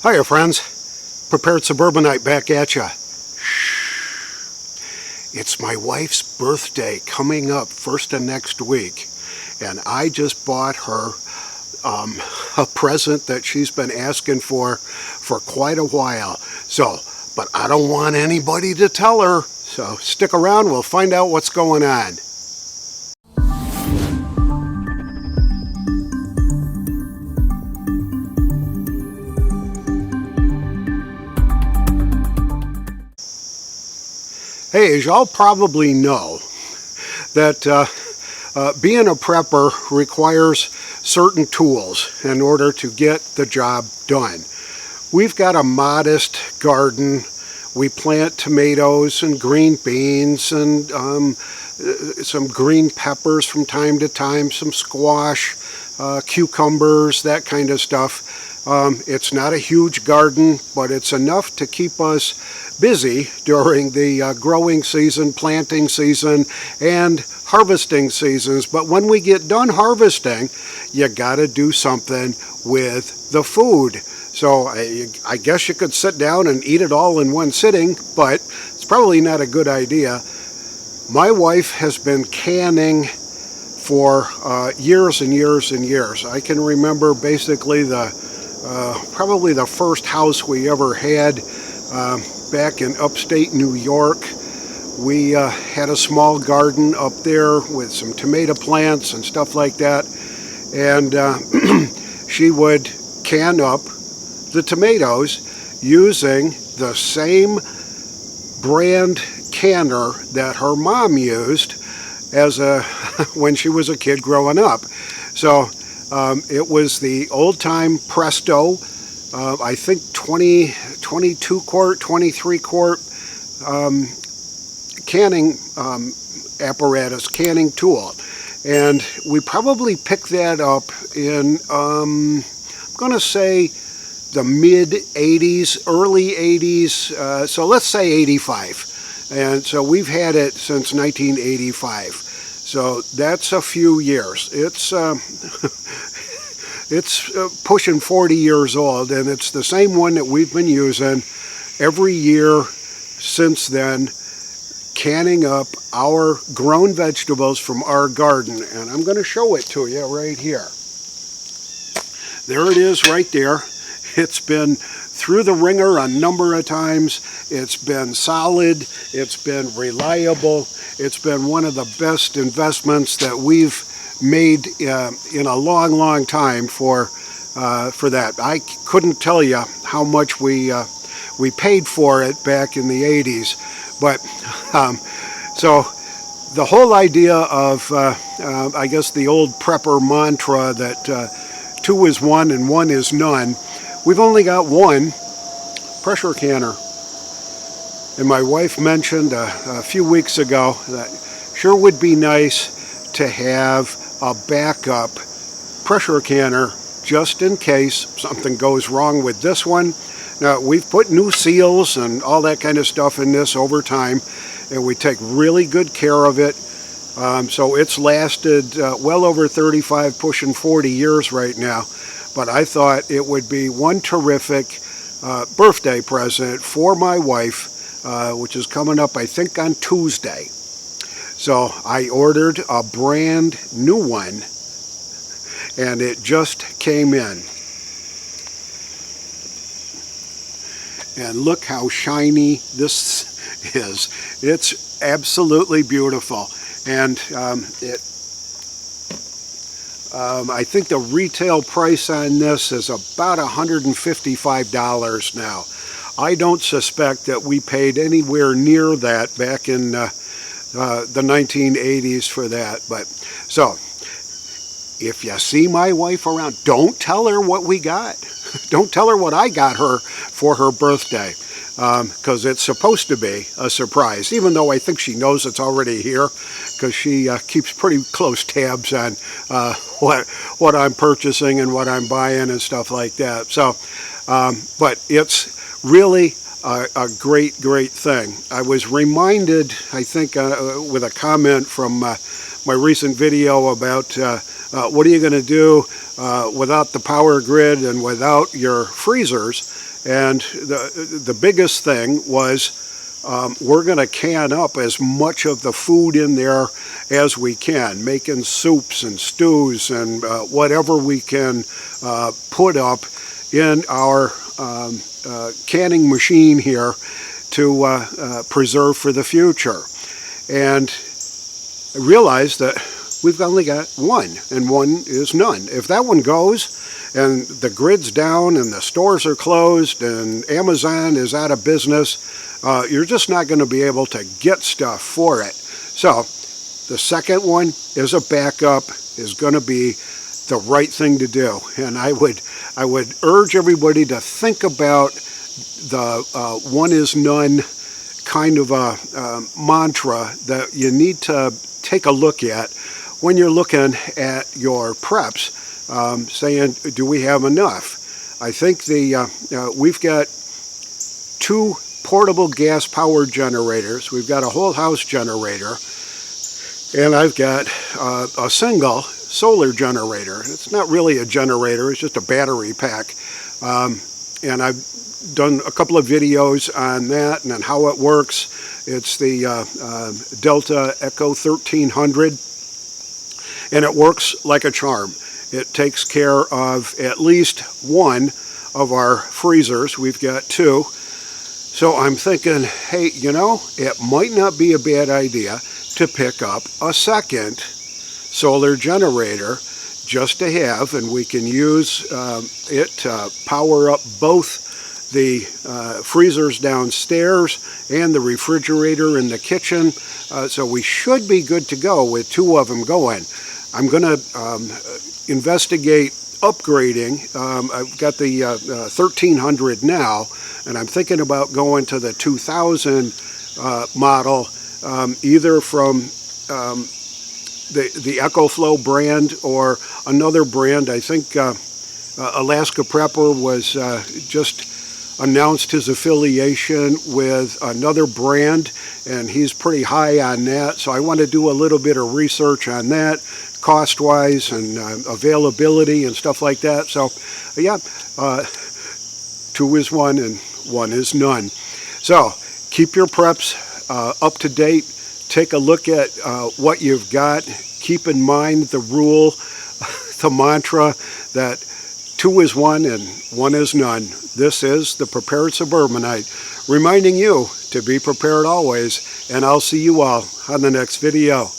Hiya friends, Prepared Suburbanite back at ya. It's my wife's birthday coming up first of next week, and I just bought her a present that she's been asking for quite a while. But I don't want anybody to tell her, so stick around, we'll find out what's going on. Hey, as y'all probably know, that being a prepper requires certain tools in order to get the job done. We've got a modest garden. We plant tomatoes and green beans and some green peppers from time to time, some squash, cucumbers, that kind of stuff. It's not a huge garden, but it's enough to keep us busy during the growing season, planting season, and harvesting seasons. But when we get done harvesting, you gotta do something with the food. So I guess you could sit down and eat it all in one sitting, but it's probably not a good idea. My wife has been canning for years and years and years. I can remember basically probably the first house we ever had back in upstate New York. We had a small garden up there with some tomato plants and stuff like that, and she would can up the tomatoes using the same brand canner that her mom used as when she was a kid growing up. So it was the old-time Presto, I think 22 quart, 23 quart canning apparatus, canning tool. And we probably picked that up in, I'm going to say the mid 80s, early 80s, so let's say 85. And so we've had it since 1985. So that's a few years. It's pushing 40 years old, and it's the same one that we've been using every year since then, canning up our grown vegetables from our garden. And I'm going to show it to you right here. There it is right there. It's been through the ringer a number of times. It's been solid. It's been reliable. It's been one of the best investments that we've made in a long time for that. I couldn't tell you how much we paid for it back in the 80s, but so the whole idea of I guess the old prepper mantra that 2 is 1 and 1 is none. We've only got one pressure canner, and my wife mentioned a few weeks ago that sure would be nice to have a backup pressure canner just in case something goes wrong with this one. Now, we've put new seals and all that kind of stuff in this over time, and we take really good care of it. So it's lasted well over 35, pushing 40 years right now. But I thought it would be one terrific birthday present for my wife, which is coming up, I think, on Tuesday. So I ordered a brand new one, and it just came in. And look how shiny this is. It's absolutely beautiful. And I think the retail price on this is about $155 now. I don't suspect that we paid anywhere near that back in the 1980s for that. But so if you see my wife around, don't tell her what we got. Don't tell her what I got her for her birthday, because it's supposed to be a surprise, even though I think she knows it's already here, because she keeps pretty close tabs on what I'm purchasing and what I'm buying and stuff like that. So but it's really a great thing. I was reminded, I think, with a comment from my recent video about what are you going to do without the power grid and without your freezers? And the biggest thing was we're going to can up as much of the food in there as we can, making soups and stews and whatever we can put up in our canning machine here to preserve for the future. And I realized that we've only got one, and one is none. If that one goes, and the grid's down, and the stores are closed, and Amazon is out of business, you're just not going to be able to get stuff for it. So the second one is a backup, is going to be the right thing to do. And I would urge everybody to think about the one is none kind of a mantra that you need to take a look at when you're looking at your preps, saying, do we have enough? I think we've got 2 portable gas powered generators. We've got a whole house generator, and I've got a single solar generator. It's not really a generator, it's just a battery pack. And I've done a couple of videos on that and on how it works. It's the Delta Echo 1300, and it works like a charm. It takes care of at least one of our freezers. We've got 2. So I'm thinking, hey, you know, it might not be a bad idea to pick up a second solar generator just to have, and we can use it to power up both the freezers downstairs and the refrigerator in the kitchen. So we should be good to go with 2 of them going. I'm going to investigate upgrading. I've got the 1300 now, and I'm thinking about going to the 2000 model, either from the EcoFlow brand or another brand. I think Alaska Prepper was just announced his affiliation with another brand, and he's pretty high on that. So I want to do a little bit of research on that, cost-wise and availability and stuff like that. So yeah, 2 is one and 1 is none. So keep your preps up to date. Take a look at what you've got. Keep in mind the rule, the mantra that 2 is one and 1 is none. This is the Prepared Suburbanite, reminding you to be prepared always, and I'll see you all on the next video.